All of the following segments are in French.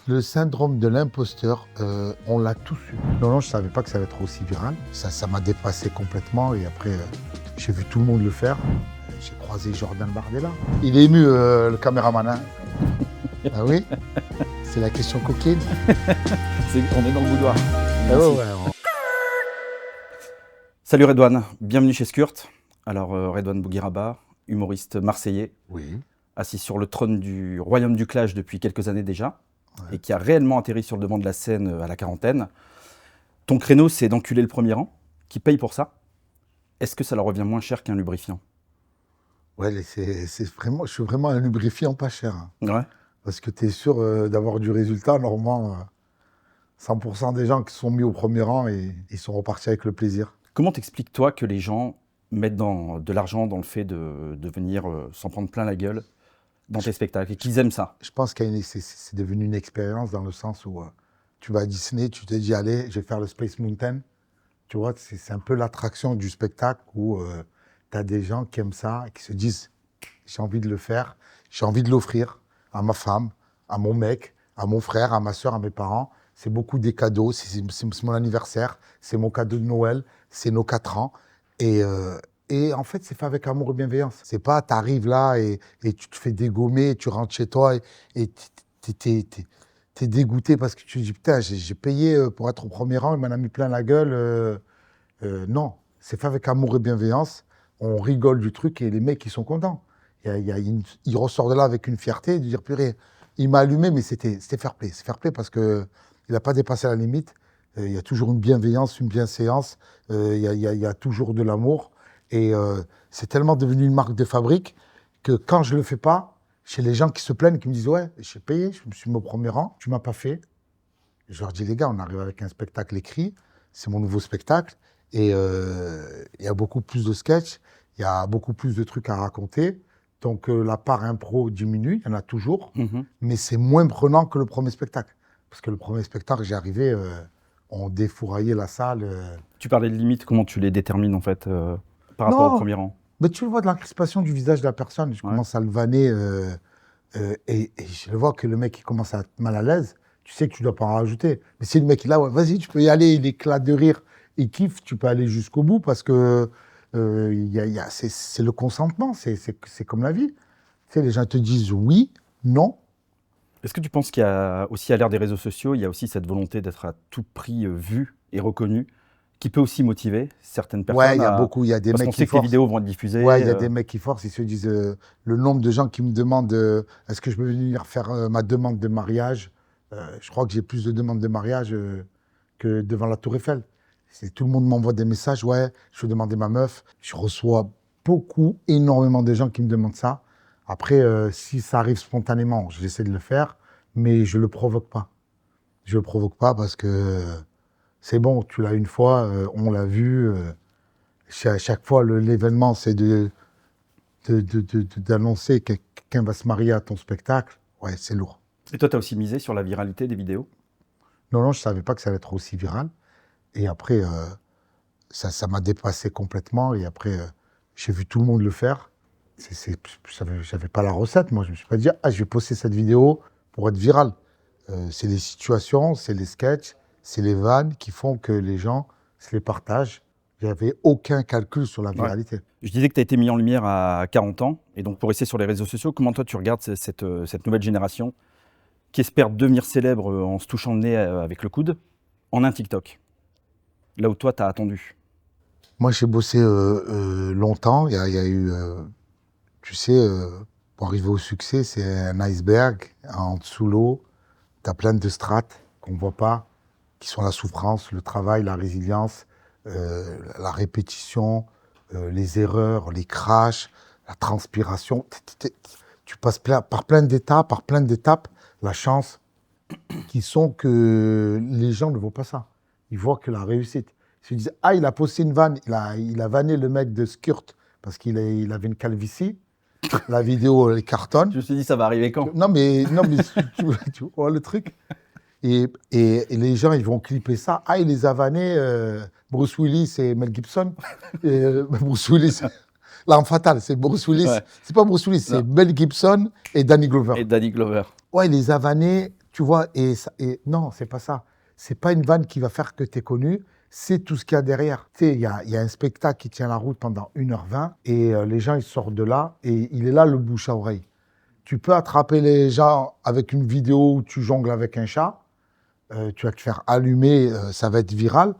Le syndrome de l'imposteur, on l'a tous eu. Non, je ne savais pas que ça allait être aussi viral. Ça m'a dépassé complètement et après, j'ai vu tout le monde le faire. J'ai croisé Jordan Bardella. Il est ému, le caméraman. Hein. Ah oui. C'est la question coquine. On est dans le boudoir. Ah ouais. Salut Redouane, bienvenue chez Skurt. Alors Redouane Bouguiraba, humoriste marseillais, Oui. assis sur le trône du royaume du clash depuis quelques années déjà, Ouais. et qui a réellement atterri sur le devant de la scène à la quarantaine. Ton créneau, c'est d'enculer le premier rang, qui paye pour ça. Est-ce que ça leur revient moins cher qu'un lubrifiant? Ouais, c'est vraiment, je suis vraiment un lubrifiant pas cher. Hein. Ouais. Parce que tu es sûr d'avoir du résultat. Normalement, 100% des gens qui sont mis au premier rang et ils sont repartis avec le plaisir. Comment t'expliques toi que les gens mettent de l'argent dans le fait de venir s'en prendre plein la gueule dans tes spectacles et qu'ils aiment ça? Je pense que c'est devenu une expérience dans le sens où tu vas à Disney, tu te dis allez, je vais faire le Space Mountain. Tu vois, c'est un peu l'attraction du spectacle où tu as des gens qui aiment ça et qui se disent j'ai envie de le faire, j'ai envie de l'offrir à ma femme, à mon mec, à mon frère, à ma soeur, à mes parents. C'est beaucoup des cadeaux, c'est mon anniversaire, c'est mon cadeau de Noël, c'est nos 4 ans. Et en fait, c'est fait avec amour et bienveillance. C'est pas, t'arrives là et tu te fais dégommer, tu rentres chez toi et t'es dégoûté parce que tu te dis, putain, j'ai payé pour être au premier rang, il m'en a mis plein la gueule. Non, c'est fait avec amour et bienveillance. On rigole du truc et les mecs, ils sont contents. Il ressort de là avec une fierté de dire, purée, il m'a allumé, mais c'était fair play. C'est fair play parce qu'il n'a pas dépassé la limite. Il y a toujours une bienveillance, une bienséance. Il y a toujours de l'amour. Et c'est tellement devenu une marque de fabrique que quand je ne le fais pas, chez les gens qui se plaignent, qui me disent « Ouais, j'ai payé, je me suis mis au premier rang, tu ne m'as pas fait. » Je leur dis « Les gars, on arrive avec un spectacle écrit, c'est mon nouveau spectacle. Et il y a beaucoup plus de sketchs, il y a beaucoup plus de trucs à raconter. Donc la part impro diminue, il y en a toujours, mais c'est moins prenant que le premier spectacle. Parce que le premier spectacle, j'y arrivais, on défouraillait la salle. Tu parlais de limites, comment tu les détermines en fait par rapport au premier rang? Mais tu le vois de la crispation du visage de la personne. Je commence à le vanner et je le vois que le mec il commence à être mal à l'aise. Tu sais que tu dois pas en rajouter. Mais si le mec il est là, ouais, vas-y, tu peux y aller, il éclate de rire, il kiffe, tu peux aller jusqu'au bout parce que c'est le consentement, c'est comme la vie. Tu sais, les gens te disent oui, non. Est-ce que tu penses qu'il y a aussi, à l'ère des réseaux sociaux, il y a aussi cette volonté d'être à tout prix vu et reconnu, qui peut aussi motiver certaines personnes? Ouais, il y a beaucoup, il y a des Parce mecs qu'on qui sait que les forcent. vidéos vont être diffusées. Ouais, il y a des mecs qui forcent, ils se disent le nombre de gens qui me demandent est-ce que je peux venir faire ma demande de mariage. Je crois que j'ai plus de demandes de mariage que devant la Tour Eiffel. Tout le monde m'envoie des messages, ouais, je veux demander ma meuf. Je reçois énormément de gens qui me demandent ça. Après, si ça arrive spontanément, j'essaie de le faire, mais je le provoque pas. Je le provoque pas parce que c'est bon, tu l'as une fois, on l'a vu. Chaque fois, l'événement, c'est d'annoncer que quelqu'un va se marier à ton spectacle. Ouais, c'est lourd. Et toi, tu as aussi misé sur la viralité des vidéos? Non, je ne savais pas que ça allait être aussi viral. Et après, ça m'a dépassé complètement. Et après, j'ai vu tout le monde le faire. J'avais pas la recette. Moi, je me suis pas dit, je vais poster cette vidéo pour être viral. C'est les situations, c'est les sketchs, c'est les vannes qui font que les gens se les partagent. Il n'y avait aucun calcul sur la viralité. Ouais. Je disais que tu as été mis en lumière à 40 ans. Et donc, pour rester sur les réseaux sociaux, comment toi, tu regardes cette nouvelle génération qui espère devenir célèbre en se touchant le nez avec le coude en un TikTok? Là où toi, tu as attendu. Moi, j'ai bossé longtemps. Il y a eu, tu sais, pour arriver au succès, c'est un iceberg en dessous l'eau. Tu as plein de strates qu'on ne voit pas, qui sont la souffrance, le travail, la résilience, la répétition, les erreurs, les crashs, la transpiration. Tu passes par plein d'étapes, la chance, qui sont que les gens ne voient pas ça. Ils voient que la réussite. Ils se disent, il a posté une vanne, il a vanné le mec de Skurt parce qu'il avait une calvitie. La vidéo, elle cartonne. Je me suis dit, ça va arriver quand? Non, mais tu vois le truc. Et les gens, ils vont clipper ça. Il les a vannés, Bruce Willis et Mel Gibson. Bruce Willis, l'arme fatale, c'est Bruce Willis. Ouais. C'est pas Bruce Willis, c'est Mel Gibson et Danny Glover. Et Danny Glover. Ouais, il les a vannés. Tu vois, et non, c'est pas ça. C'est pas une vanne qui va faire que tu es connu, c'est tout ce qu'il y a derrière. Tu sais, il y a un spectacle qui tient la route pendant 1h20 et les gens, ils sortent de là et il est là le bouche à oreille. Tu peux attraper les gens avec une vidéo où tu jongles avec un chat, tu vas te faire allumer, ça va être viral,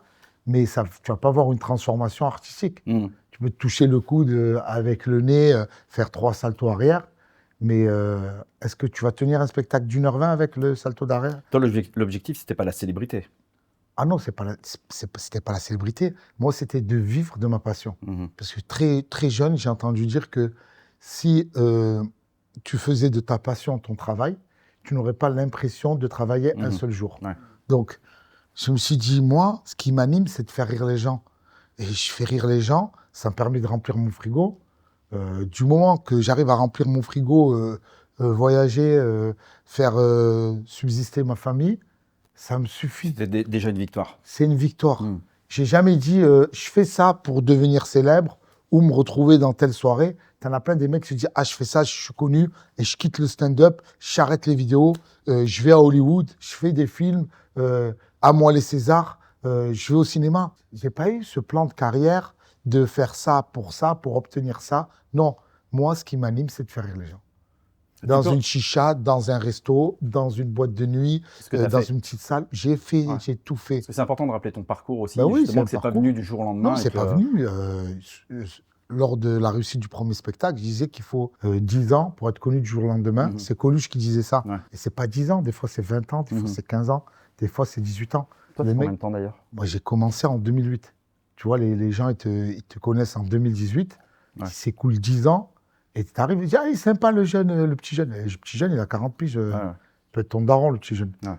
mais ça, tu vas pas avoir une transformation artistique. Tu peux te toucher le coude avec le nez, faire 3 saltos arrière, mais est-ce que tu vas tenir un spectacle d'1h20 avec le salto d'arrière? Toi, l'objectif, c'était pas la célébrité. Ah non, c'était pas la célébrité. Moi, c'était de vivre de ma passion. Parce que très, très jeune, j'ai entendu dire que si tu faisais de ta passion ton travail, tu n'aurais pas l'impression de travailler un seul jour. Ouais. Donc, je me suis dit, moi, ce qui m'anime, c'est de faire rire les gens. Et je fais rire les gens, ça me permet de remplir mon frigo. Du moment que j'arrive à remplir mon frigo, voyager, faire subsister ma famille, ça me suffit. C'était déjà une victoire. C'est une victoire. J'ai jamais dit, je fais ça pour devenir célèbre ou me retrouver dans telle soirée. T'en as plein des mecs qui se disent, ah, je fais ça, je suis connu et je quitte le stand-up, j'arrête les vidéos, je vais à Hollywood, je fais des films, à moi les Césars, je vais au cinéma. J'ai pas eu ce plan de carrière de faire ça, pour obtenir ça. Non, moi, ce qui m'anime, c'est de faire rire les gens. Dans une chicha, dans un resto, dans une boîte de nuit, dans une petite salle. J'ai tout fait. Parce que c'est important de rappeler ton parcours aussi, oui, justement, que c'est pas venu du jour au lendemain. Non, c'est pas venu. Lors de la réussite du premier spectacle, je disais qu'il faut 10 ans pour être connu du jour au lendemain. C'est Coluche qui disait ça. Ouais. Et c'est pas 10 ans, des fois c'est 20 ans, des fois c'est 15 ans, des fois c'est 18 ans. Toi, c'est combien de temps d'ailleurs? Moi, j'ai commencé en 2008. Tu vois, les gens, ils te connaissent en 2018. Ouais. Il s'écoule 10 ans. Et tu arrives et tu dis, ah, il est sympa le jeune, le petit jeune. Le petit jeune, il a 40 piges. Peut-être ton daron, le petit jeune. Ouais.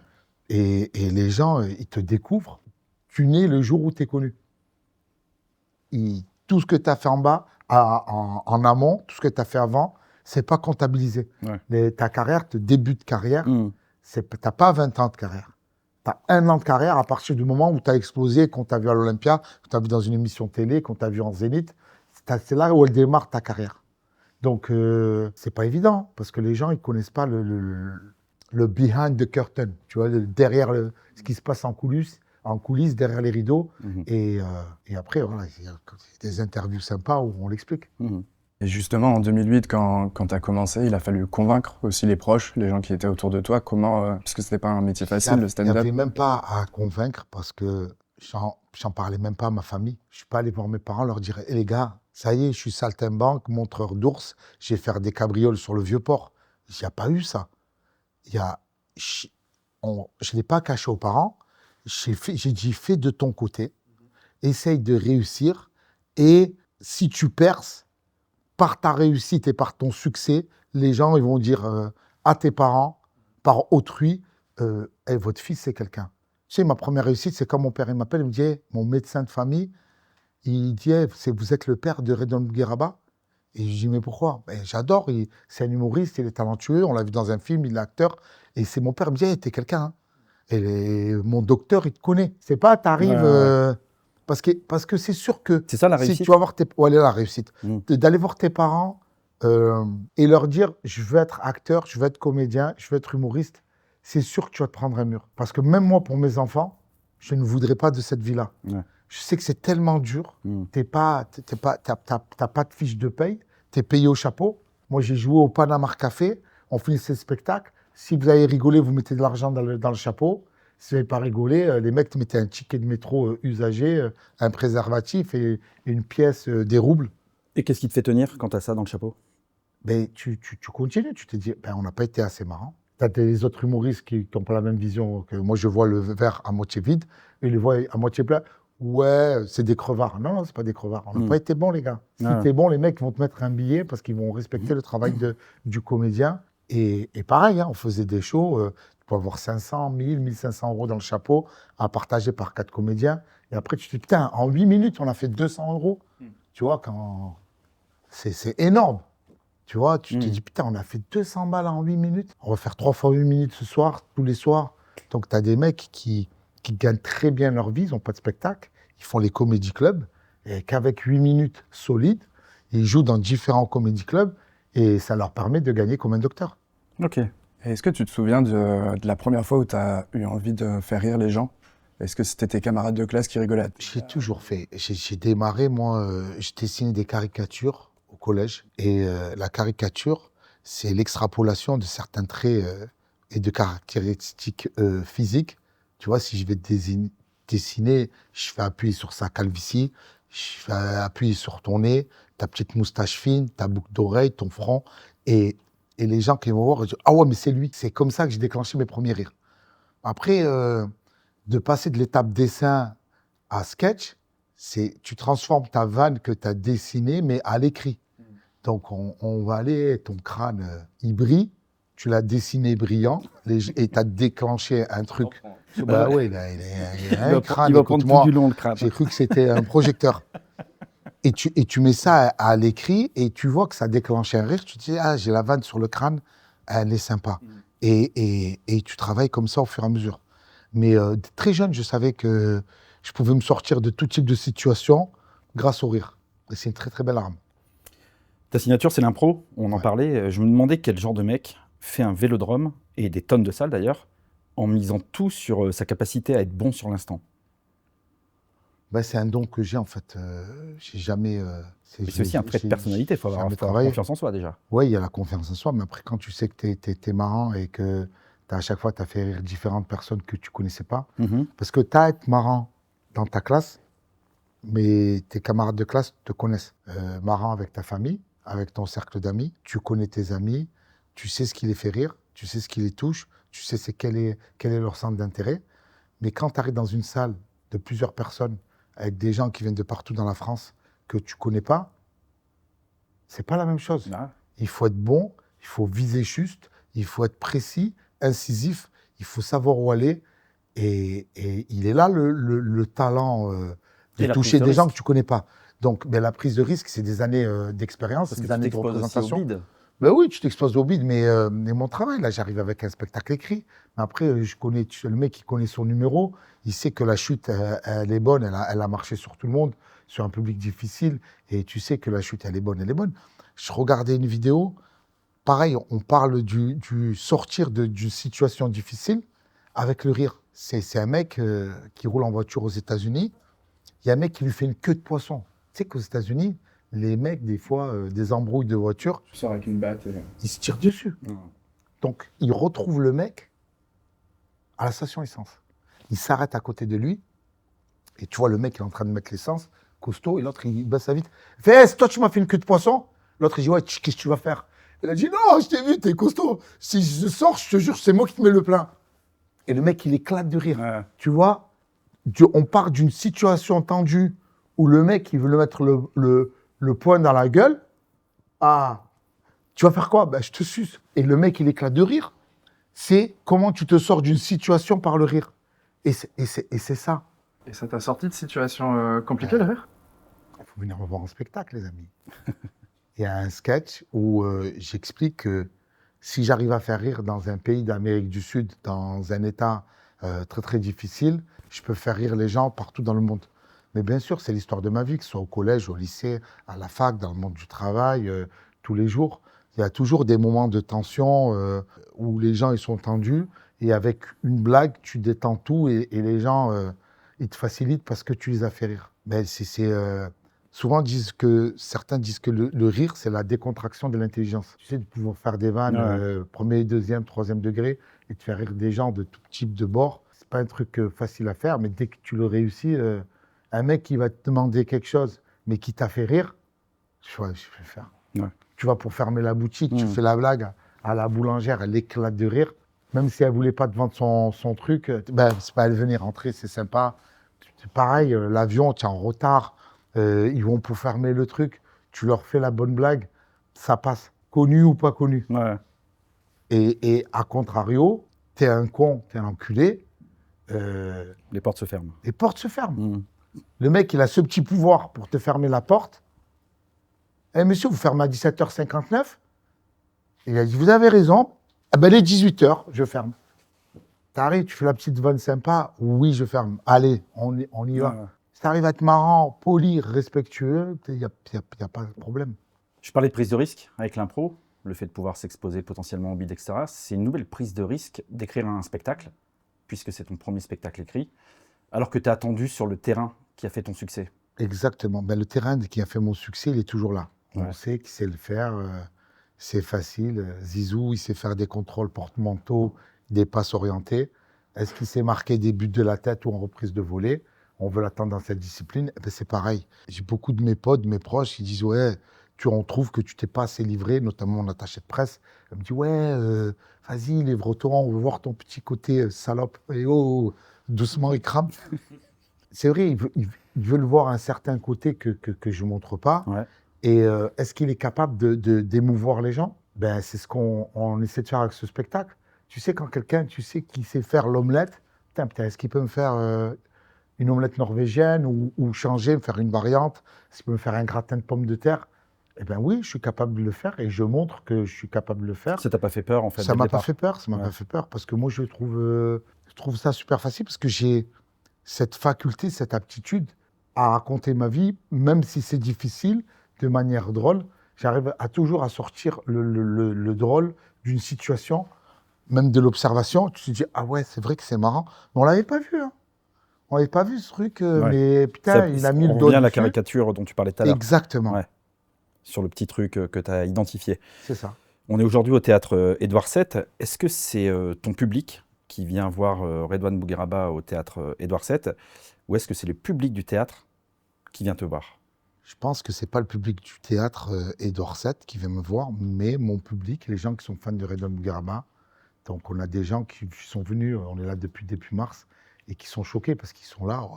Et les gens, ils te découvrent. Tu nais le jour où tu es connu. Tout ce que tu as fait en bas, en amont, tout ce que tu as fait avant, c'est pas comptabilisé. Ouais. Ta carrière, ton début de carrière, tu n'as pas 20 ans de carrière. Tu as 1 an de carrière à partir du moment où tu as explosé, qu'on t'a vu à l'Olympia, qu'on t'a vu dans une émission télé, qu'on t'a vu en Zénith. C'est là où elle démarre ta carrière. Donc, c'est pas évident, parce que les gens, ils connaissent pas le behind the curtain, tu vois, derrière ce qui se passe en coulisses, derrière les rideaux. Et après, voilà, il y a des interviews sympas où on l'explique. Et justement, en 2008, quand tu as commencé, il a fallu convaincre aussi les proches, les gens qui étaient autour de toi. Comment, parce que c'était pas un métier facile, le Il n'y stand-up. avait même pas à convaincre, parce que j'en parlais même pas à ma famille. Je suis pas allé voir mes parents, leur dire, les gars, ça y est, je suis saltimbanque, montreur d'ours, je vais faire des cabrioles sur le Vieux-Port. Il n'y a pas eu ça. Je ne l'ai pas caché aux parents. J'ai dit, fais de ton côté, essaye de réussir, et si tu perces, par ta réussite et par ton succès, les gens ils vont dire à tes parents, par autrui, votre fils, c'est quelqu'un. Tu sais, ma première réussite, c'est quand mon père il m'appelle, il me dit, hey, mon médecin de famille, il dit, hey, vous êtes le père de Redon Guiraba? Et je dis, mais pourquoi? J'adore, c'est un humoriste, il est talentueux, on l'a vu dans un film, il est acteur, et c'est mon père, il me dit, hey, t'es quelqu'un. Hein. Et mon docteur, il te connaît. C'est pas, t'arrives... Parce que c'est sûr que... C'est ça la réussite? Si tu vas voir la réussite. D'aller voir tes parents et leur dire, je veux être acteur, je veux être comédien, je veux être humoriste, c'est sûr que tu vas te prendre un mur. Parce que même moi, pour mes enfants, je ne voudrais pas de cette vie-là. Ouais. Je sais que c'est tellement dur. T'as pas de fiche de paye. T'es payé au chapeau. Moi, j'ai joué au Panama Café. On finissait le spectacle. Si vous avez rigolé, vous mettez de l'argent dans le chapeau. Si vous n'avez pas rigolé, les mecs te mettaient un ticket de métro usagé, un préservatif et une pièce, des roubles. Et qu'est-ce qui te fait tenir quand tu as ça dans le chapeau? Tu continues. Tu te dis, on n'a pas été assez marrant. Tu as des autres humoristes qui n'ont pas la même vision que moi. Je vois le verre à moitié vide et ils le voient à moitié plein. Ouais, c'est des crevards. Non, c'est pas des crevards. On n'a pas été bons, les gars. Si t'es bon, les mecs vont te mettre un billet parce qu'ils vont respecter le travail du comédien. Et pareil, hein, on faisait des shows, tu peux avoir 500, 1000, 1500 euros dans le chapeau à partager par 4 comédiens. Et après, tu te dis, putain, en 8 minutes, on a fait 200 euros. Tu vois, c'est énorme. Tu vois, tu te dis, putain, on a fait 200 balles en 8 minutes. On va faire 3 fois 8 minutes ce soir, tous les soirs. Donc, tu as des mecs qui gagnent très bien leur vie, ils n'ont pas de spectacle. Ils font les comédie clubs. Et qu'avec 8 minutes solides, ils jouent dans différents comédie clubs. Et ça leur permet de gagner comme un docteur. Ok. Et est-ce que tu te souviens de la première fois où tu as eu envie de faire rire les gens? Est-ce que c'était tes camarades de classe qui rigolaient? J'ai toujours fait. J'ai démarré, moi, je dessinais des caricatures au collège. Et la caricature, c'est l'extrapolation de certains traits et de caractéristiques physiques. Tu vois, si je vais dessiner, je fais appuyer sur sa calvitie, je fais appuyer sur ton nez, ta petite moustache fine, ta boucle d'oreille, ton front. Et les gens qui vont voir, ils disent, ah ouais, mais c'est lui. C'est comme ça que j'ai déclenché mes premiers rires. Après, de passer de l'étape dessin à sketch, c'est tu transformes ta vanne que tu as dessinée, mais à l'écrit. Donc, on va aller, ton crâne, il brille, tu l'as dessiné brillant, et tu as déclenché un truc. Bah oui, il a un crâne, il va prendre tout écoute-moi, du long, le crâne. j'ai cru que c'était un projecteur. Et tu mets ça à l'écrit, et tu vois que ça déclenche un rire, tu te dis, ah, j'ai la vanne sur le crâne, elle est sympa. Et tu travailles comme ça au fur et à mesure. Mais très jeune, je savais que je pouvais me sortir de tout type de situation grâce au rire. Et c'est une très très belle arme. Ta signature, c'est l'impro, on en Ouais. parlait. Je me demandais quel genre de mec fait un vélodrome, et des tonnes de salles d'ailleurs, en misant tout sur sa capacité à être bon sur l'instant. Ben, c'est un don que j'ai en fait. J'ai jamais. Et c'est aussi un trait de personnalité, il faut avoir confiance en soi déjà. Oui, il y a la confiance en soi, mais après, quand tu sais que t'es marrant et que à chaque fois, tu as fait rire différentes personnes que tu connaissais pas, parce que tu as à être marrant dans ta classe, mais tes camarades de classe te connaissent. Marrant avec ta famille, avec ton cercle d'amis, tu connais tes amis, tu sais ce qui les fait rire, tu sais ce qui les touche, tu sais quel est leur centre d'intérêt. Mais quand tu arrives dans une salle de plusieurs personnes, avec des gens qui viennent de partout dans la France, que tu connais pas, c'est pas la même chose. Ah. Il faut être bon, il faut viser juste, il faut être précis, incisif, il faut savoir où aller. Et il est là le talent de Et la toucher prise de des gens risque. que tu connais pas. Donc, la prise de risque, c'est des années d'expérience, Parce que des tu années de t'exposes aussi au représentation. bide. Ben oui, tu t'exposes au bide, mais mon travail, là, j'arrive avec un spectacle écrit. Mais après, je connais le mec qui connaît son numéro, il sait que la chute, elle est bonne, elle a marché sur tout le monde, sur un public difficile, et tu sais que la chute, elle est bonne, elle est bonne. Je regardais une vidéo, pareil, on parle du sortir d'une situation difficile avec le rire. C'est un mec qui roule en voiture aux États-Unis, il y a un mec qui lui fait une queue de poisson. Tu sais qu'aux États-Unis, les mecs, des fois, des embrouilles de voiture, Tu sors avec une batte et... ils se tirent dessus. Donc, il retrouve le mec à la station essence. Il s'arrête à côté de lui, et tu vois le mec, il est en train de mettre l'essence, costaud, et l'autre, il baisse sa vitre. Il fait, hey, toi, tu m'as fait une queue de poisson? L'autre, il dit, ouais, qu'est-ce que tu vas faire? Il a dit, non, je t'ai vu, t'es costaud. Si je sors, je te jure, c'est moi qui te mets le plein. Et le mec, il éclate de rire. Ouais. Tu vois, on part d'une situation tendue où le mec, il veut le mettre le poing dans la gueule. Ah, tu vas faire quoi? Ben, je te suce. Et le mec, il éclate de rire. C'est comment tu te sors d'une situation par le rire. Et c'est ça. Et ça t'a sorti de situation compliquée, le rire? Il faut venir me voir en spectacle, les amis. Il y a un sketch où j'explique que si j'arrive à faire rire dans un pays d'Amérique du Sud, dans un état très très difficile, je peux faire rire les gens partout dans le monde. Mais bien sûr, c'est l'histoire de ma vie, que ce soit au collège, au lycée, à la fac, dans le monde du travail, tous les jours. Il y a toujours des moments de tension où les gens ils sont tendus et avec une blague, tu détends tout et les gens ils te facilitent parce que tu les as fait rire. Mais souvent certains disent que le rire, c'est la décontraction de l'intelligence. Tu sais, de pouvoir faire des vannes premier, deuxième, troisième degré et de faire rire des gens de tout type de bord. C'est pas un truc facile à faire, mais dès que tu le réussis, un mec qui va te demander quelque chose, mais qui t'a fait rire, je vais le faire. Ouais. Tu vas pour fermer la boutique, tu fais la blague à la boulangère, elle éclate de rire. Même si elle voulait pas te vendre son truc, ben, c'est pas elle venir rentrer, c'est sympa. C'est pareil, l'avion, tu es en retard, ils vont pour fermer le truc, tu leur fais la bonne blague, ça passe, connu ou pas connu. Ouais. Et à contrario, t'es un con, t'es un enculé, Les portes se ferment. les portes se ferment. Le mec, il a ce petit pouvoir pour te fermer la porte. Eh monsieur, vous fermez à 17h59? Il a dit, vous avez raison. Ah ben, les 18h, je ferme. T'arrives, tu fais la petite vanne sympa. Oui, je ferme. Allez, on y va. Ouais. Si t'arrives à être marrant, poli, respectueux, il n'y a pas de problème. Je parlais de prise de risque avec l'impro. le fait de pouvoir s'exposer potentiellement au bide, etc., c'est une nouvelle prise de risque d'écrire un spectacle, puisque c'est ton premier spectacle écrit, alors que tu es attendu sur le terrain qui a fait ton succès. Exactement. Ben, le terrain qui a fait mon succès, il est toujours là. On Ouais. sait qu'il sait le faire. C'est facile. Zizou, il sait faire des contrôles porte-manteau, des passes orientées. Est-ce qu'il sait marquer des buts de la tête ou en reprise de volée? On veut l'attendre dans cette discipline. Eh ben, c'est pareil. J'ai beaucoup de mes potes, de mes proches, qui disent ouais, on trouve que tu t'es pas assez livré, notamment mon attaché de presse. Elle me dit ouais, vas-y, livre-toi, on veut voir ton petit côté salope. Et oh, doucement, il crame. C'est vrai, il veut le voir un certain côté que je ne montre pas. Ouais. Et est-ce qu'il est capable d'émouvoir les gens? Ben, c'est ce qu'on essaie de faire avec ce spectacle. Tu sais, quand quelqu'un, tu sais, qui sait faire l'omelette, putain, est-ce qu'il peut me faire une omelette norvégienne ou changer, me faire une variante? Est-ce qu'il peut me faire un gratin de pommes de terre? Eh bien oui, je suis capable de le faire et je montre que je suis capable de le faire. Ça t'a pas fait peur, en fait, Ça dès le m'a pas départ. fait peur, ça m'a Ouais. pas fait peur parce que moi, je trouve ça super facile parce que j'ai cette faculté, cette aptitude à raconter ma vie, même si c'est difficile, de manière drôle. J'arrive toujours à sortir le drôle d'une situation, même de l'observation. Tu te dis, ah ouais, c'est vrai que c'est marrant. Mais on l'avait pas vu, hein. On l'avait pas vu ce truc, Ouais. mais putain, Ça- il a mis on le doigt revient à la dessus. caricature dont tu parlais tout à l'heure. Exactement, Ouais. Sur le petit truc que tu as identifié. c'est ça. On est aujourd'hui au théâtre Édouard VII. Est-ce que c'est ton public qui vient voir Redouane Bougueraba au théâtre Édouard VII, ou est-ce que c'est le public du théâtre qui vient te voir? Je pense que c'est pas le public du théâtre Édouard VII qui vient me voir, mais mon public, les gens qui sont fans de Redouane Bougueraba. Donc on a des gens qui sont venus, on est là depuis début mars, et qui sont choqués parce qu'ils sont là. Waouh.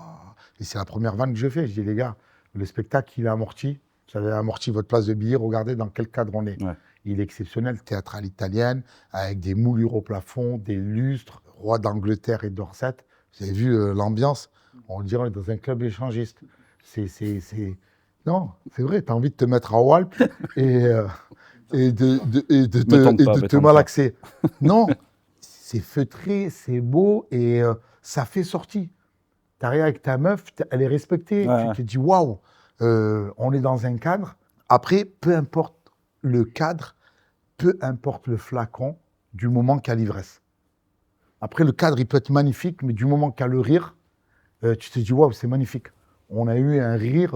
Et c'est la première vanne que je fais. Je dis, les gars, le spectacle, il est amorti. Vous avez amorti votre place de billet, regardez dans quel cadre on est. Ouais. Il est exceptionnel, théâtre à l'italienne, avec des moulures au plafond, des lustres, roi d'Angleterre et d'Orsay. Vous avez vu l'ambiance? On dirait qu'on est dans un club échangiste. Non, c'est vrai, tu as envie de te mettre à Walp et de te malaxer. Non, c'est feutré, c'est beau et ça fait sortie. Tu arrives avec ta meuf, elle est respectée. Ouais. Tu te dis, waouh, on est dans un cadre. Après, peu importe le cadre, peu importe le flacon, du moment qu'il y a l'ivresse. Après, le cadre, il peut être magnifique, mais du moment qu'il y a le rire, tu te dis, waouh, c'est magnifique. On a eu un rire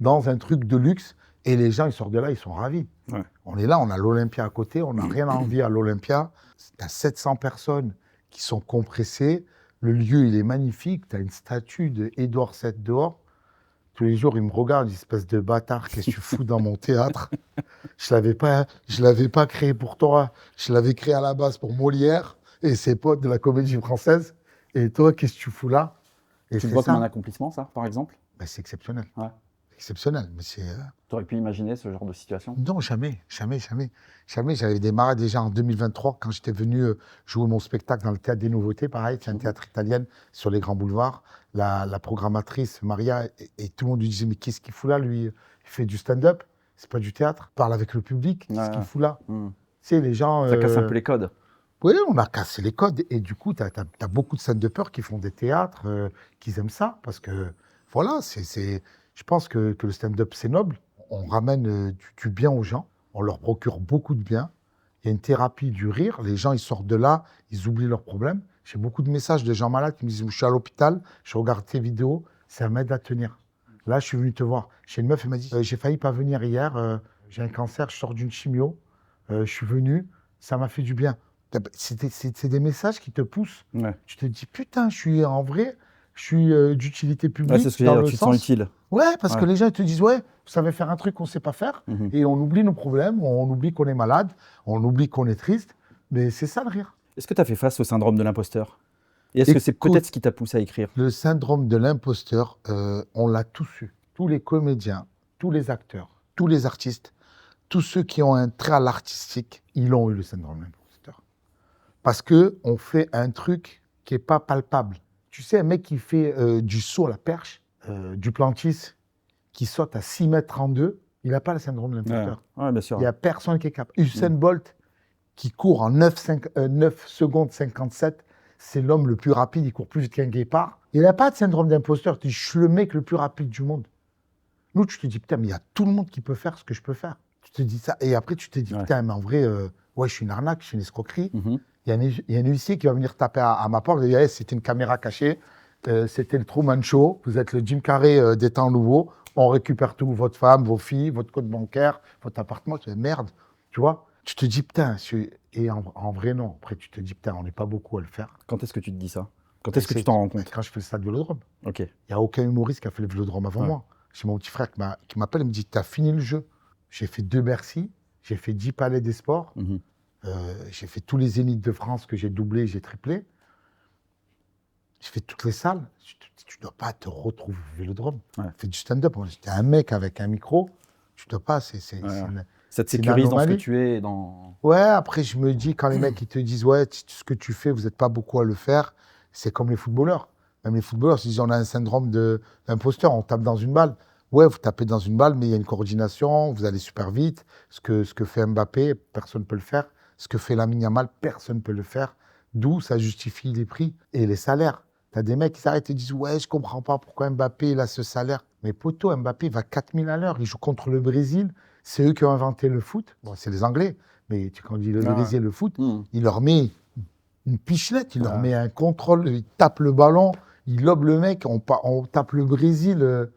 dans un truc de luxe et les gens, ils sortent de là, ils sont ravis. Ouais. On est là, on a l'Olympia à côté, on n'a rien à envier à l'Olympia. Tu as 700 personnes qui sont compressées. Le lieu, il est magnifique. Tu as une statue d'Édouard VII dehors. Tous les jours, il me regarde, espèce de bâtard, qu'est-ce que tu fous dans mon théâtre? Je l'avais pas créé pour toi. Je l'avais créé à la base pour Molière et ses potes de la comédie française. Et toi, qu'est-ce que tu fous là? Et Tu le c'est vois ça. comme un accomplissement, ça, par exemple? Ben, c'est exceptionnel. Ouais. Exceptionnel. Mais c'est. Tu aurais pu imaginer ce genre de situation? Non, jamais, jamais, jamais. Jamais. J'avais démarré déjà en 2023 quand j'étais venu jouer mon spectacle dans le Théâtre des Nouveautés. Pareil, c'est un théâtre italien sur les grands boulevards. La programmatrice, Maria, et tout le monde lui disait, mais qu'est-ce qu'il fout là, lui? Il fait du stand-up, c'est pas du théâtre. Il parle avec le public, qu'est-ce qu'il fout là? Tu sais, les gens... Ça casse un peu les codes. Oui, on a cassé les codes. Et du coup, tu as beaucoup de stand-uppers qui font des théâtres, qui aiment ça. Parce que, voilà, je pense que le stand-up, c'est noble. On ramène du bien aux gens. On leur procure beaucoup de bien. Il y a une thérapie du rire. Les gens, ils sortent de là, ils oublient leurs problèmes. J'ai beaucoup de messages de gens malades qui me disent, je suis à l'hôpital, je regarde tes vidéos, ça m'aide à tenir. Là, je suis venu te voir. J'ai une meuf, elle m'a dit, j'ai failli pas venir hier, j'ai un cancer, je sors d'une chimio, je suis venu, ça m'a fait du bien. C'est des messages qui te poussent. Ouais. Tu te dis, putain, je suis d'utilité publique. Ouais, c'est ce que je veux dans dire, le tu te sens... sens utile. Ouais, parce Ouais. que les gens ils te disent, ouais, vous savez faire un truc qu'on ne sait pas faire, et on oublie nos problèmes, on oublie qu'on est malade, on oublie qu'on est triste, mais c'est ça le rire. Est-ce que tu as fait face au syndrome de l'imposteur? Et est-ce que c'est Écoute, peut-être ce qui t'a poussé à écrire? Le syndrome de l'imposteur, on l'a tous eu. Tous les comédiens, tous les acteurs, tous les artistes, tous ceux qui ont un trait à l'artistique, ils ont eu le syndrome de l'imposteur. Parce qu'on fait un truc qui n'est pas palpable. Tu sais, un mec qui fait du saut à la perche, du plantis, qui saute à 6,32 m, il n'a pas le syndrome de l'imposteur. Ouais, bien sûr. Il n'y a personne qui est capable. Usain Bolt, qui court en 9 secondes 57, c'est l'homme le plus rapide, il court plus vite qu'un guépard. Il n'a pas de syndrome d'imposteur. Tu dis, je suis le mec le plus rapide du monde. Nous, tu te dis, putain, mais il y a tout le monde qui peut faire ce que je peux faire. Tu te dis ça. Et après, tu te dis, Ouais. putain, mais en vrai, ouais, je suis une arnaque, je suis une escroquerie. Mhm. Il y a un huissier qui va venir taper à ma porte et dire, hey, c'était une caméra cachée, c'était le Truman Show, vous êtes le Jim Carrey des temps nouveaux, on récupère tout, votre femme, vos filles, votre compte bancaire, votre appartement, tu dis, merde, tu vois. Tu te dis, putain, et en vrai, non. Après, tu te dis, putain, on n'est pas beaucoup à le faire. Quand est-ce que tu te dis ça? Quand Et est-ce que tu t'en rends compte? Quand je fais le stade Vélodrome. Ok. Il n'y a aucun humoriste qui a fait le Vélodrome avant Ouais. moi. J'ai mon petit frère qui m'appelle et me dit, t'as fini le jeu. J'ai fait 2 Bercy, j'ai fait 10 Palais des Sports, Mhm. j'ai fait tous les Zéniths de France que j'ai doublés, j'ai triplé. J'ai fait toutes les salles. Tu ne dois pas te retrouver au Vélodrome. Ouais. Fais du stand-up. J'étais un mec avec un micro. Tu ne dois pas. Ouais. C'est Ça te c'est une sécurise dans ce que anomalie. tu es, dans... Ouais, après, je me dis, quand les mecs ils te disent, ouais, ce que tu fais, vous n'êtes pas beaucoup à le faire, c'est comme les footballeurs. Même les footballeurs, s'ils ont un syndrome d'imposteur, on tape dans une balle. Ouais, vous tapez dans une balle, mais il y a une coordination, vous allez super vite. Ce que fait Mbappé, personne ne peut le faire. Ce que fait Lamine Yamal, personne ne peut le faire. D'où ça justifie les prix et les salaires. Tu as des mecs qui s'arrêtent et disent, ouais, je ne comprends pas pourquoi Mbappé il a ce salaire. Mais poto, Mbappé va 4000 à l'heure. Il joue contre le Brésil. C'est eux qui ont inventé le foot. Bon, c'est les Anglais. Mais quand on dit le Ah ouais. Brésil, le foot, Mhm. il leur met une pichenette, il leur Ouais. met un contrôle, il tape le ballon, il lobe le mec, on tape le Brésil.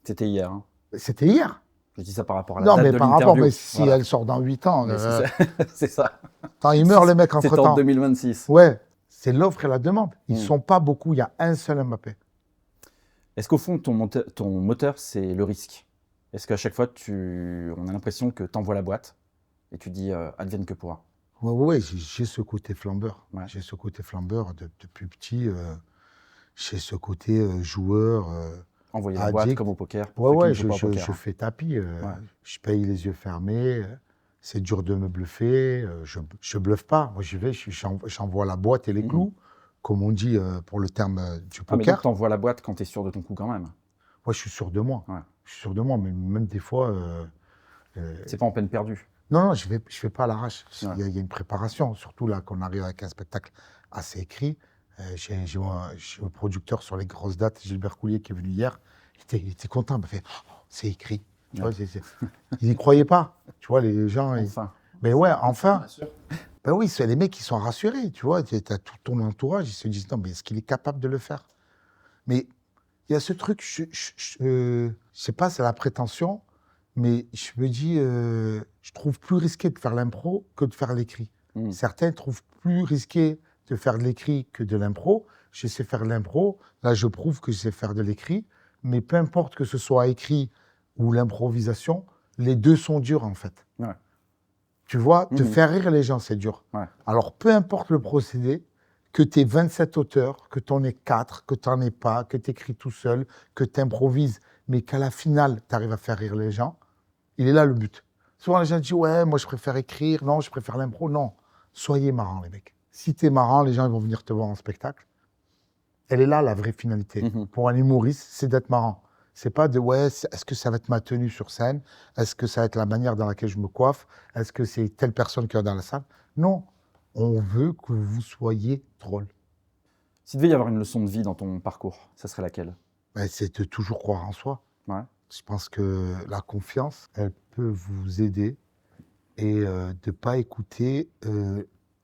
C'était hier. Hein. C'était hier. Je dis ça par rapport à la Non, date mais de par rapport, l'interview. mais si Voilà. elle sort dans 8 ans, Mais c'est ça. C'est ça. attends, il meurt le mec C'est en entre-temps. 2026. Ouais, c'est l'offre et la demande. Ils ne Mm. sont pas beaucoup, il y a un seul Mbappé. Est-ce qu'au fond, ton moteur, c'est le risque? Est-ce qu'à chaque fois, on a l'impression que tu envoies la boîte et tu dis advienne que pourra? Ouais, j'ai ce côté flambeur. Ouais. J'ai ce côté flambeur depuis petit. J'ai ce côté joueur. Envoyer la boîte addict. comme au poker. Ouais, Ceux qui ne jouent pas au poker, je hein. fais tapis. Ouais. Je paye les yeux fermés. C'est dur de me bluffer. Je bluffe pas. Moi, j'y vais, j'envoie la boîte et les Mhm. clous, comme on dit pour le terme du Ah, mais poker. donc, t'envoies la boîte quand tu es sûr de ton coup quand même. Moi, je suis sûr de moi. Ouais. Je suis sûr de moi, mais même des fois. C'est pas en peine perdue. Non, je fais pas à l'arrache. Ouais. Il y a une préparation, surtout là, qu'on arrive avec un spectacle assez écrit. J'ai un producteur sur les grosses dates, Gilbert Coulier, qui est venu hier. Il était content, il m'a fait oh, c'est écrit. Tu vois, il n'y croyait pas. Tu vois, les gens. Enfin. Mais ouais, enfin. Ben oui, c'est les mecs qui sont rassurés. Tu vois, tu as tout ton entourage, ils se disent non, mais est-ce qu'il est capable de le faire? Mais il y a ce truc, je sais pas, c'est la prétention, mais je me dis, je trouve plus risqué de faire l'impro que de faire l'écrit. Mm. Certains trouvent plus risqué de faire de l'écrit que de l'impro. Je sais faire de l'impro, là je prouve que je sais faire de l'écrit, mais peu importe que ce soit écrit ou l'improvisation, les deux sont durs en fait. Ouais. Tu vois, te Mhm. faire rire les gens, c'est dur. Ouais. Alors peu importe le procédé, que tu aies 27 auteurs, que tu en aies 4, que tu n'en aies pas, que tu écris tout seul, que tu improvises, mais qu'à la finale, tu arrives à faire rire les gens, il est là le but. Souvent, les gens disent « Ouais, moi, je préfère écrire. Non, je préfère l'impro. » Non, soyez marrants, les mecs. Si tu es marrant, les gens ils vont venir te voir en spectacle. Elle est là, la vraie finalité. Mhm. Pour un humoriste, c'est d'être marrant. C'est pas de « Ouais, est-ce que ça va être ma tenue sur scène? Est-ce que ça va être la manière dans laquelle je me coiffe? Est-ce que c'est telle personne qui est dans la salle ?» Non, on veut que vous soyez drôle. S'il devait y avoir une leçon de vie dans ton parcours, ça serait laquelle? Ben, c'est de toujours croire en soi. Ouais. Je pense que la confiance, elle peut vous aider et de ne pas écouter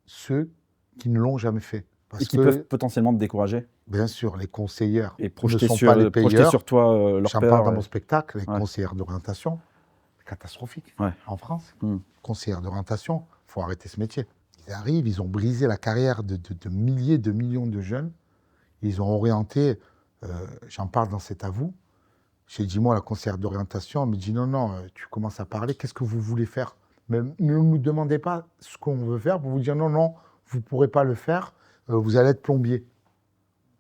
ceux qui ne l'ont jamais fait. Parce Et qui que, peuvent potentiellement te décourager bien sûr, les conseillères et ne projeter sont sur, pas les projeter payeurs. sur toi leur J'en peur. parle dans mon spectacle, les Ouais. conseillères d'orientation, catastrophique Ouais. en France. Mm. Conseillères d'orientation, il faut arrêter ce métier. Ils arrivent, ils ont brisé la carrière de milliers, de millions de jeunes. Ils ont orienté, j'en parle dans cet à vous. J'ai dit, moi, la conseillère d'orientation, elle me dit, non, tu commences à parler, qu'est-ce que vous voulez faire? Mais ne nous demandez pas ce qu'on veut faire pour vous dire, non, vous ne pourrez pas le faire, vous allez être plombier.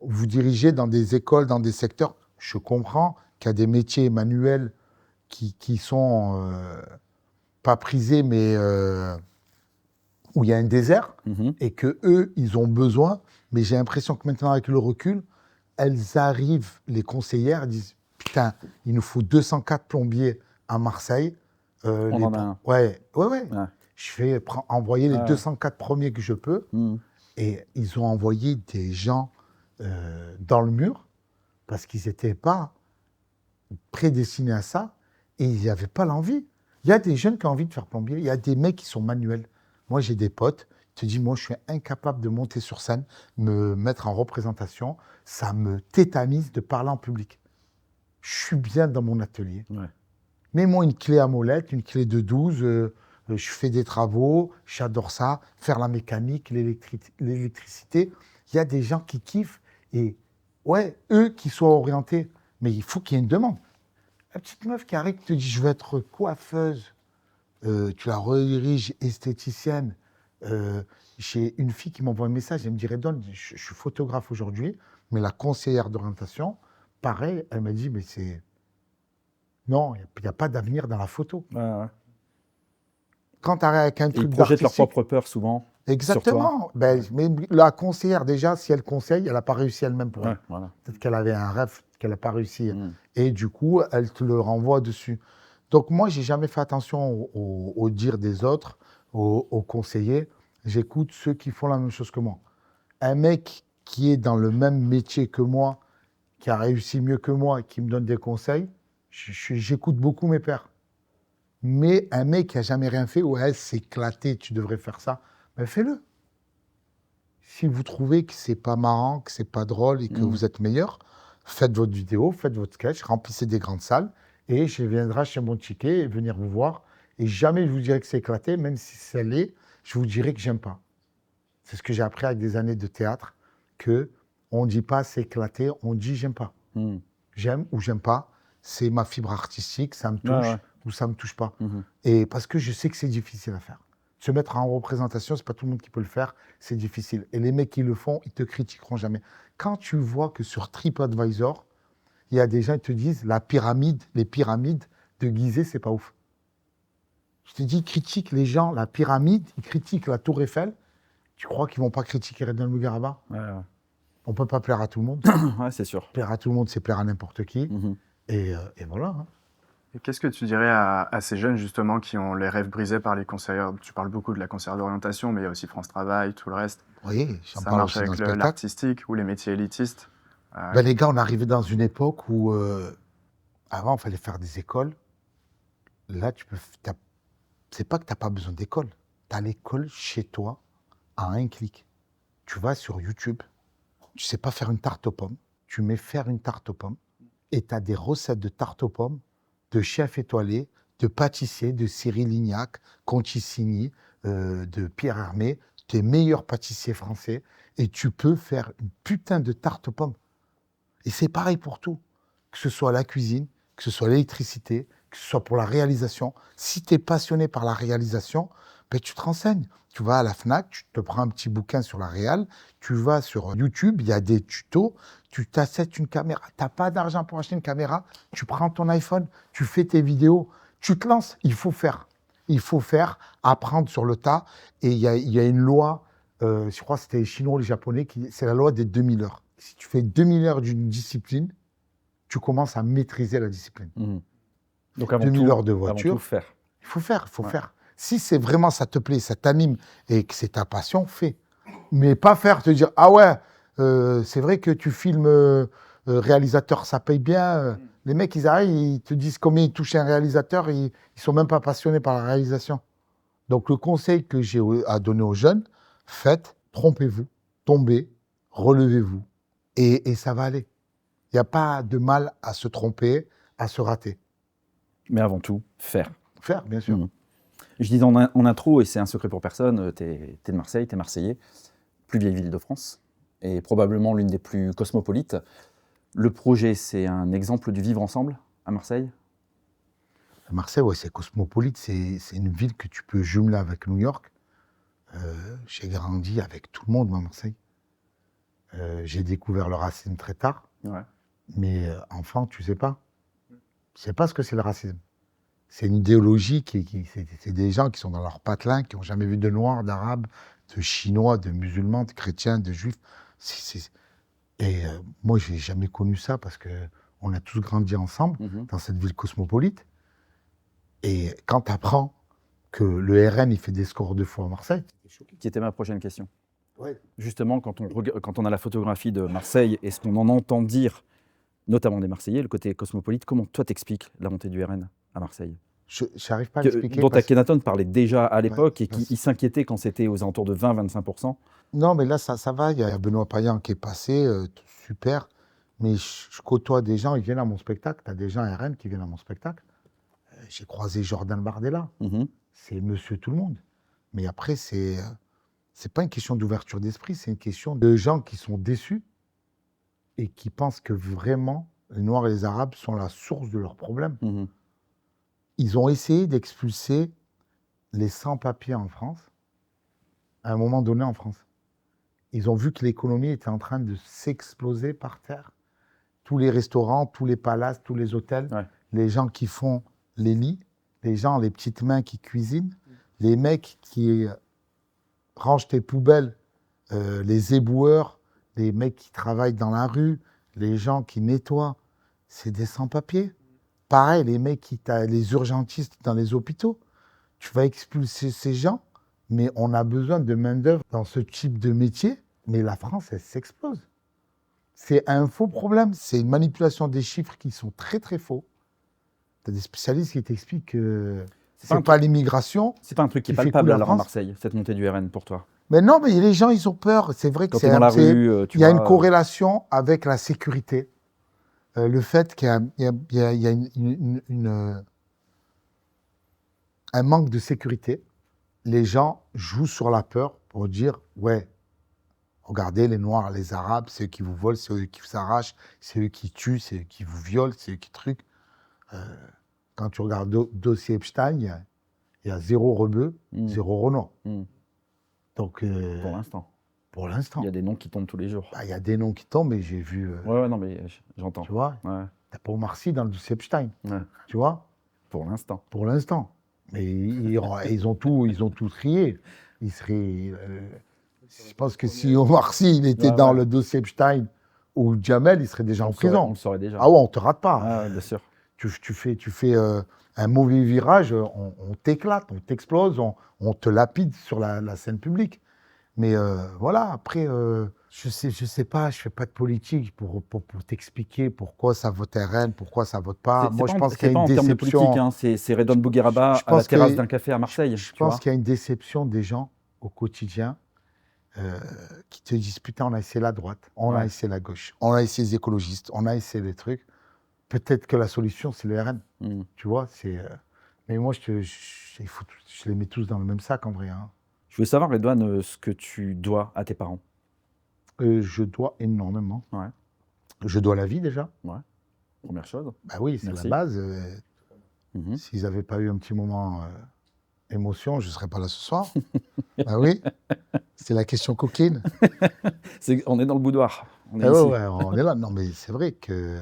Vous dirigez dans des écoles, dans des secteurs. Je comprends qu'il y a des métiers manuels qui sont pas prisés, mais où il y a un désert Mhm. et que eux, ils ont besoin. Mais j'ai l'impression que maintenant, avec le recul, elles arrivent, les conseillères, elles disent putain, il nous faut 204 plombiers à Marseille. On en a un. Ouais. Ouais. Je vais envoyer les Ouais. 204 premiers que je peux. Mm. Et ils ont envoyé des gens dans le mur parce qu'ils n'étaient pas prédestinés à ça et ils n'avaient pas l'envie. Il Il y a des jeunes qui ont envie de faire plombier. Il y a des mecs qui sont manuels. Moi, j'ai des potes. Ils te disent, moi, je suis incapable de monter sur scène, me mettre en représentation. Ça me tétanise de parler en public. Je suis bien dans mon atelier. Ouais. Mets-moi une clé à molette, une clé de 12. Je fais des travaux. J'adore ça. Faire la mécanique, l'électricité. Il y a des gens qui kiffent. Et ouais, eux qui soient orientés. Mais il faut qu'il y ait une demande. La petite meuf qui arrive, qui te dit, je veux être coiffeuse. Tu la rediriges esthéticienne. J'ai une fille qui m'envoie un message, elle me dit, Redouane, je suis photographe aujourd'hui, mais la conseillère d'orientation, pareil, elle m'a dit, mais c'est... Non, il n'y a pas d'avenir dans la photo. Ouais. Quand tu arrives avec un Et ils truc projettent leur d'artistique... propre peur souvent. Exactement. Ben, mais la conseillère, déjà, si elle conseille, elle n'a pas réussi elle-même pour Ouais, elle. voilà. Peut-être qu'elle avait un rêve qu'elle n'a pas réussi. Mm. Et du coup, elle te le renvoie dessus. Donc moi, j'ai jamais fait attention au dire des autres, aux conseillers. J'écoute ceux qui font la même chose que moi. Un mec qui est dans le même métier que moi, qui a réussi mieux que moi et qui me donne des conseils, j'écoute beaucoup mes pairs. Mais un mec qui a jamais rien fait, ouais, c'est éclaté, tu devrais faire ça, ben fais-le. Si vous trouvez que c'est pas marrant, que c'est pas drôle et que vous êtes meilleur, faites votre vidéo, faites votre sketch, remplissez des grandes salles et je viendrai chez mon ticket et venir vous voir. Et jamais je vous dirai que c'est éclaté, même si ça l'est, je vous dirai que j'aime pas. C'est ce que j'ai appris avec des années de théâtre, que on dit pas c'est éclaté, on dit j'aime pas. Mm. J'aime ou j'aime pas, c'est ma fibre artistique, ça me touche Ouais. ou ça me touche pas. Mhm. Et parce que je sais que c'est difficile à faire. Se mettre en représentation, c'est pas tout le monde qui peut le faire, c'est difficile. Et les mecs qui le font, ils te critiqueront jamais. Quand tu vois que sur TripAdvisor, il y a des gens qui te disent les pyramides de Gizeh, c'est pas ouf. Je te dis, critique les gens, la pyramide, ils critiquent la Tour Eiffel. Tu crois qu'ils vont pas critiquer Redouane Bougueraba? Ouais. On peut pas plaire à tout le monde. Ouais, c'est sûr. Plaire à tout le monde, c'est plaire à n'importe qui. Mhm. Et voilà. Hein. Et qu'est-ce que tu dirais à ces jeunes justement qui ont les rêves brisés par les conseillers? Tu parles beaucoup de la conseillère d'orientation, mais il y a aussi France Travail, tout le reste. Oui, j'en Ça parle marche aussi dans le avec spectacle. l'artistique ou les métiers élitistes. Ben, les gars, on arrivait dans une époque où, avant, il fallait faire des écoles. Là, c'est pas que tu n'as pas besoin d'école. Tu as l'école chez toi à un clic. Tu vas sur YouTube, tu sais pas faire une tarte aux pommes, tu mets faire une tarte aux pommes et tu as des recettes de tarte aux pommes de chefs étoilés, de pâtissiers, de Cyril Lignac, Conticini, de Pierre Hermé, des meilleurs pâtissiers français, et tu peux faire une putain de tarte aux pommes. Et c'est pareil pour tout, que ce soit la cuisine, que ce soit l'électricité, que ce soit pour la réalisation. Si tu es passionné par la réalisation, ben tu te renseignes. Tu vas à la FNAC, tu te prends un petit bouquin sur la réal, tu vas sur YouTube, il y a des tutos, tu t'achètes une caméra. Tu n'as pas d'argent pour acheter une caméra, tu prends ton iPhone, tu fais tes vidéos, tu te lances. Il faut faire. Il faut faire, apprendre sur le tas. Et il y a une loi, je crois que c'était les Chinois ou les Japonais, c'est la loi des 2000 heures. Si tu fais 2000 heures d'une discipline, tu commences à maîtriser la discipline. Mhm. Donc avant 2000 tout, heures de avant voiture. tout, faire. Il faut faire, il faut Ouais. faire. Si c'est vraiment, ça te plaît, ça t'anime et que c'est ta passion, fais. Mais pas faire, te dire, ah ouais, c'est vrai que tu filmes réalisateur, ça paye bien. Les mecs, ils arrivent, ils te disent combien ils touchent un réalisateur, ils sont même pas passionnés par la réalisation. Donc le conseil que j'ai à donner aux jeunes, faites, trompez-vous, tombez, relevez-vous. Et ça va aller. Il n'y a pas de mal à se tromper, à se rater. Mais avant tout, faire. Faire, bien sûr. Mhm. Je disais en intro, et c'est un secret pour personne, t'es de Marseille, t'es Marseillais, plus vieille ville de France, et probablement l'une des plus cosmopolites. Le projet, c'est un exemple du vivre ensemble à Marseille? Marseille, ouais, c'est cosmopolite, c'est une ville que tu peux jumeler avec New York. J'ai grandi avec tout le monde, moi, à Marseille. J'ai découvert le racisme très tard, Ouais. mais enfant, tu sais pas. Tu sais pas ce que c'est le racisme. C'est une idéologie c'est des gens qui sont dans leur patelin, qui n'ont jamais vu de Noirs, d'Arabes, de Chinois, de musulmans, de chrétiens, de Juifs. Moi, j'ai jamais connu ça parce que on a tous grandi ensemble Mhm. dans cette ville cosmopolite. Et quand tu apprends que le RN, il fait des scores de fois à Marseille, Qui était ma prochaine question. ouais. Justement, quand on a la photographie de Marseille et ce qu'on en entend dire, notamment des Marseillais, le côté cosmopolite, comment toi t'expliques la montée du RN à Marseille? Je n'arrive pas à l'expliquer. dont Akhenaton parlait déjà à l'époque et parce- qui s'inquiétait quand c'était aux alentours de 20-25%. Non, mais là, ça va. Il y a Benoît Payan qui est passé, super. Mais je côtoie des gens, ils viennent à mon spectacle. Tu as des gens à RN qui viennent à mon spectacle. J'ai croisé Jordan Bardella. Mhm. C'est monsieur tout le monde. Mais après, c'est pas une question d'ouverture d'esprit, c'est une question de gens qui sont déçus et qui pensent que vraiment les Noirs et les Arabes sont la source de leurs problèmes. Mhm. Ils ont essayé d'expulser les sans-papiers en France, à un moment donné en France. Ils ont vu que l'économie était en train de s'exploser par terre. Tous les restaurants, tous les palaces, tous les hôtels, Ouais. les gens qui font les lits, les gens, les petites mains qui cuisinent, les mecs qui rangent tes poubelles, les éboueurs, les mecs qui travaillent dans la rue, les gens qui nettoient, c'est des sans-papiers. Pareil, les mecs les urgentistes dans les hôpitaux. Tu vas expulser ces gens, mais on a besoin de main-d'œuvre dans ce type de métier. Mais la France, elle s'explose. C'est un faux problème. C'est une manipulation des chiffres qui sont très, très faux. Tu as des spécialistes qui t'expliquent que c'est pas l'immigration. C'est pas un truc qui est Qui fait palpable couler la alors à France. Marseille, cette montée du RN pour toi. Mais non, mais les gens, ils ont peur. C'est vrai que Quand tu es dans la rue, tu il y a vois, une corrélation avec la sécurité. Le fait qu'il y a un manque de sécurité. Les gens jouent sur la peur pour dire, ouais, regardez, les Noirs, les Arabes, c'est eux qui vous volent, c'est eux qui vous arrachent, c'est eux qui tuent, c'est eux qui vous violent, c'est eux qui truquent. Quand tu regardes le dossier Epstein, il y a 0 rebeu, 0 Renault. Donc, Pour l'instant. pour l'instant. Il y a des noms qui tombent tous les jours. Bah, il y a des noms qui tombent et j'ai vu, Ouais, non, mais j'entends. tu vois, Ouais, t'as pas Omar Sy dans le dossier Epstein, ouais, tu vois, pour l'instant. pour l'instant. Mais ils ont tout trié. Ils seraient, je pense que si Omar Sy il était Ouais, dans ouais. le dossier Epstein ou Jamel, il serait déjà en On prison. le saurait déjà. Ah ouais, on te rate pas. Ah ouais, bien sûr. Tu fais un mauvais virage, on t'éclate, on t'explose, on te lapide sur la scène publique. Mais voilà, après, je sais pas, je fais pas de politique pour t'expliquer pourquoi ça vote RN, pourquoi ça vote pas. Moi, je pense qu'il y a pas une en termes de déception. politique, hein. C'est Redon Bougueraba je à la pense terrasse que- d'un café à Marseille. Je tu pense vois. qu'il y a une déception des gens au quotidien qui te disent putain, on a essayé la droite, on a Ouais. essayé la gauche, on a essayé les écologistes, on a essayé les trucs. Peut-être que la solution, c'est le RN. Mm. Tu vois, mais moi, je les mets tous dans le même sac en vrai. Hein. Je voulais savoir, Redouane, ce que tu dois à tes parents. Je dois énormément. Ouais. Je dois la vie déjà. Première chose. Bah oui, c'est la Merci. base. Mhm. S'ils n'avaient pas eu un petit moment émotion, je ne serais pas là ce soir. Bah oui, c'est la question coquine. On est dans le boudoir. On est Ah ouais, ici. ouais, on est là. Non, mais c'est vrai que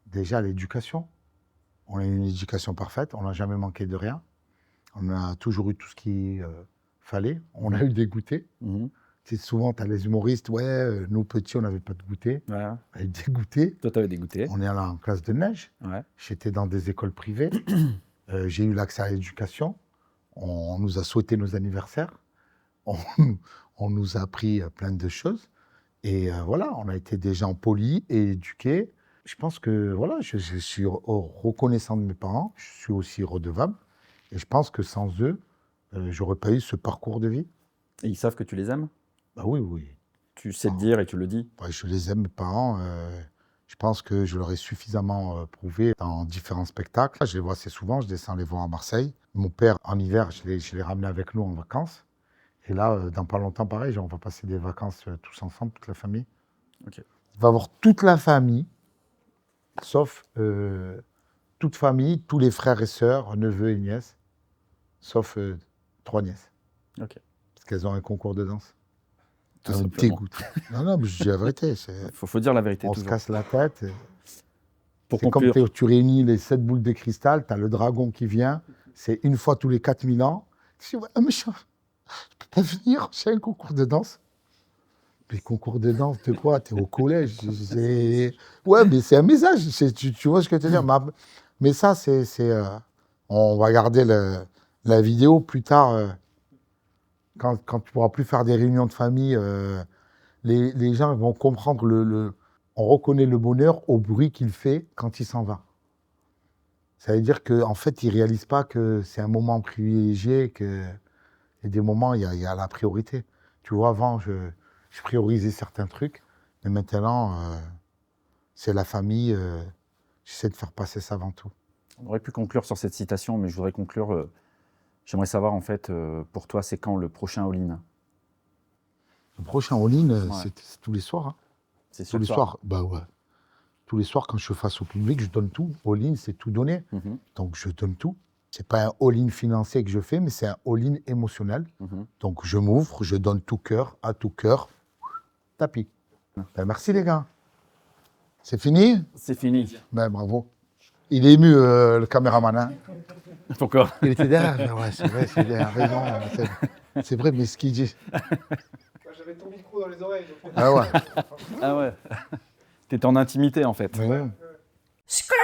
déjà l'éducation, on a eu une éducation parfaite, on n'a jamais manqué de rien. On a toujours eu tout ce qu'il fallait. On a eu des goûters. Mhm. Tu sais, souvent, tu as les humoristes, ouais, nous petits, on n'avait pas de goûter. Ouais. On avait des goûters. Toi, t'avais dégoûté. On est allé en classe de neige. Ouais. J'étais dans des écoles privées. J'ai eu l'accès à l'éducation. On nous a souhaité nos anniversaires. On nous a appris plein de choses. Et voilà, on a été des gens polis et éduqués. Je pense que voilà, je suis reconnaissant de mes parents. Je suis aussi redevable. Et je pense que sans eux, j'aurais pas eu ce parcours de vie. Et ils savent que tu les aimes. Bah oui, oui. Tu sais le dire et tu le dis. Ouais, je les aime, mes parents. Je pense que je leur ai suffisamment prouvé dans différents spectacles. Je les vois assez souvent, je descends les voir à Marseille. Mon père, en hiver, je l'ai ramené avec nous en vacances. Et là, dans pas longtemps, pareil, on va passer des vacances tous ensemble, toute la famille. Ok. Il va voir toute la famille, sauf toute famille, tous les frères et sœurs, neveux et nièces, sauf 3 nièces. Ok. Parce qu'elles ont un concours de danse. Tout Ça me simplement. dégoûte. Non, non, mais je dis la vérité. Faut dire la vérité On se toujours. casse la tête. Pour C'est comme conclure, tu réunis les 7 boules de cristal, tu as le dragon qui vient, c'est une fois tous les 4000 ans. Tu dis, ouais, mais je peux pas venir, c'est un concours de danse. Mais concours de danse de quoi? Tu es au collège. Ouais, mais c'est un message, tu vois ce que je veux dire. Mais ça, on va garder la vidéo plus tard, quand tu pourras plus faire des réunions de famille. Les gens vont comprendre on reconnaît le bonheur au bruit qu'il fait quand il s'en va. Ça veut dire qu'en fait, ils ne réalisent pas que c'est un moment privilégié, qu'il y a des moments, il y a la priorité. Tu vois, avant, je priorisais certains trucs, mais maintenant, c'est la famille. J'essaie de faire passer ça avant tout. On aurait pu conclure sur cette citation, mais je voudrais conclure. J'aimerais savoir, en fait, pour toi, c'est quand le prochain all-in? Le prochain all-in, Ouais. c'est tous les soirs. Hein. C'est Tous les soirs. Bah ouais. Tous les soirs, quand je suis face au public, je donne tout. All-in, c'est tout donner. Mhm, Donc, je donne tout. C'est pas un all-in financier que je fais, mais c'est un all-in émotionnel. mhm. Donc, je m'ouvre, je donne tout cœur, à tout cœur. Tapis. Ben, merci, les gars. C'est fini? C'est fini. Ben, bravo. Il est ému, le caméraman. Hein. Pourquoi? Il était derrière. Ben ouais, c'est vrai, il a raison. C'est vrai, mais ce qu'il dit. J'avais ton micro dans les oreilles. Donc... Ah ouais. Ah ouais. T'étais en intimité, en fait. Ouais. Skrrr!